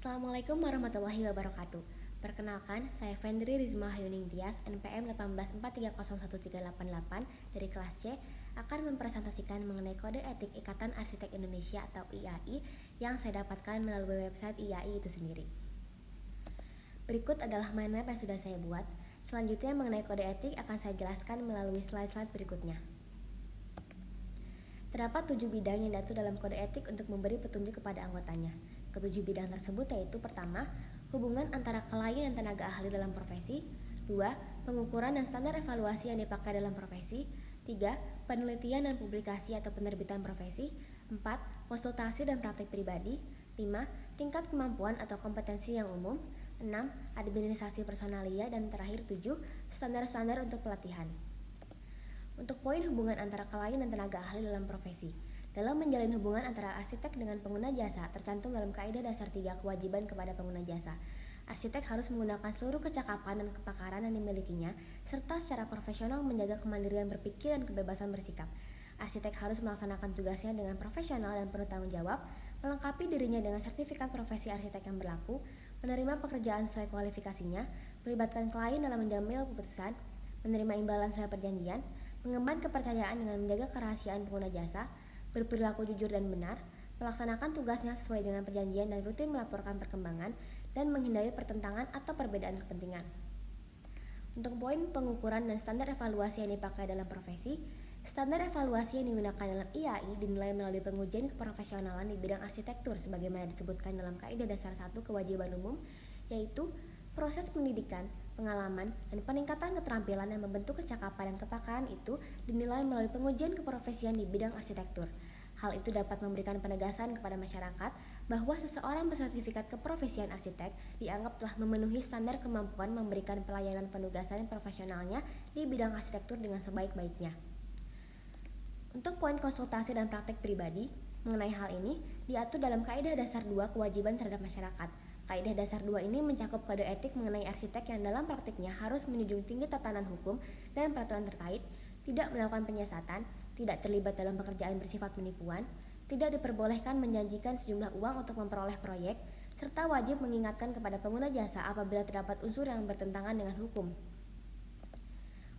Assalamualaikum warahmatullahi wabarakatuh. Perkenalkan, saya Fendri Rizma Hayuning Tias, NPM 18430138 dari kelas C, akan mempresentasikan mengenai kode etik Ikatan Arsitek Indonesia atau IAI yang saya dapatkan melalui website IAI itu sendiri. Berikut adalah mind map yang sudah saya buat. Selanjutnya mengenai kode etik akan saya jelaskan melalui slide-slide berikutnya. Terdapat 7 bidang yang diatur dalam kode etik untuk memberi petunjuk kepada anggotanya. Ketujuh bidang tersebut yaitu: pertama, hubungan antara klien dan tenaga ahli dalam profesi. 2. Pengukuran dan standar evaluasi yang dipakai dalam profesi. 3. Penelitian dan publikasi atau penerbitan profesi. 4. Konsultasi dan praktik pribadi. 5. Tingkat kemampuan atau kompetensi yang umum. 6. Administrasi personalia. Dan terakhir 7. Standar-standar untuk pelatihan. Untuk poin hubungan antara klien dan tenaga ahli dalam profesi. Dalam menjalin hubungan antara arsitek dengan pengguna jasa, tercantum dalam kaidah dasar 3 kewajiban kepada pengguna jasa. Arsitek harus menggunakan seluruh kecakapan dan kepakaran yang dimilikinya, serta secara profesional menjaga kemandirian berpikir dan kebebasan bersikap. Arsitek harus melaksanakan tugasnya dengan profesional dan penuh tanggung jawab, melengkapi dirinya dengan sertifikat profesi arsitek yang berlaku, menerima pekerjaan sesuai kualifikasinya, melibatkan klien dalam mengambil keputusan, menerima imbalan sesuai perjanjian, mengemban kepercayaan dengan menjaga kerahasiaan pengguna jasa, berperilaku jujur dan benar, melaksanakan tugasnya sesuai dengan perjanjian dan rutin melaporkan perkembangan, dan menghindari pertentangan atau perbedaan kepentingan. Untuk poin pengukuran dan standar evaluasi yang dipakai dalam profesi, standar evaluasi yang digunakan dalam IAI dinilai melalui pengujian keprofesionalan di bidang arsitektur sebagaimana disebutkan dalam Kaidah Dasar 1 Kewajiban Umum, yaitu proses pendidikan, pengalaman, dan peningkatan keterampilan yang membentuk kecakapan dan kepakaran itu dinilai melalui pengujian keprofesian di bidang arsitektur. Hal itu dapat memberikan penegasan kepada masyarakat bahwa seseorang bersertifikat keprofesian arsitek dianggap telah memenuhi standar kemampuan memberikan pelayanan penugasan profesionalnya di bidang arsitektur dengan sebaik-baiknya. Untuk poin konsultasi dan praktek pribadi, mengenai hal ini diatur dalam Kaidah Dasar 2 Kewajiban terhadap Masyarakat. Kaidah Dasar 2 ini mencakup kode etik mengenai arsitek yang dalam praktiknya harus menjunjung tinggi tatanan hukum dan peraturan terkait, tidak melakukan penyiasatan, tidak terlibat dalam pekerjaan bersifat penipuan, tidak diperbolehkan menjanjikan sejumlah uang untuk memperoleh proyek, serta wajib mengingatkan kepada pengguna jasa apabila terdapat unsur yang bertentangan dengan hukum.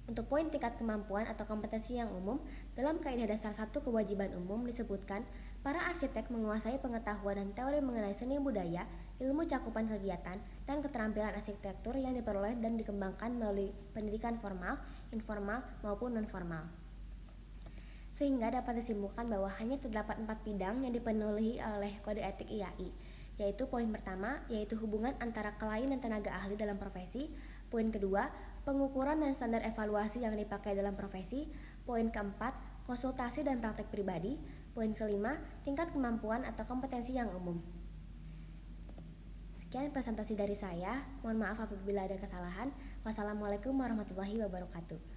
Untuk poin tingkat kemampuan atau kompetensi yang umum, dalam Kaidah Dasar 1 Kewajiban Umum disebutkan, para arsitek menguasai pengetahuan dan teori mengenai seni budaya, ilmu cakupan kegiatan, dan keterampilan arsitektur yang diperoleh dan dikembangkan melalui pendidikan formal, informal, maupun non-formal. Sehingga dapat disimpulkan bahwa hanya terdapat 4 bidang yang dipenuhi oleh kode etik IAI, yaitu poin pertama, yaitu hubungan antara klien dan tenaga ahli dalam profesi. Poin kedua, pengukuran dan standar evaluasi yang dipakai dalam profesi. Poin keempat, konsultasi dan praktek pribadi. Poin kelima, tingkat kemampuan atau kompetensi yang umum. Sekian presentasi dari saya. Mohon maaf apabila ada kesalahan. Wassalamualaikum warahmatullahi wabarakatuh.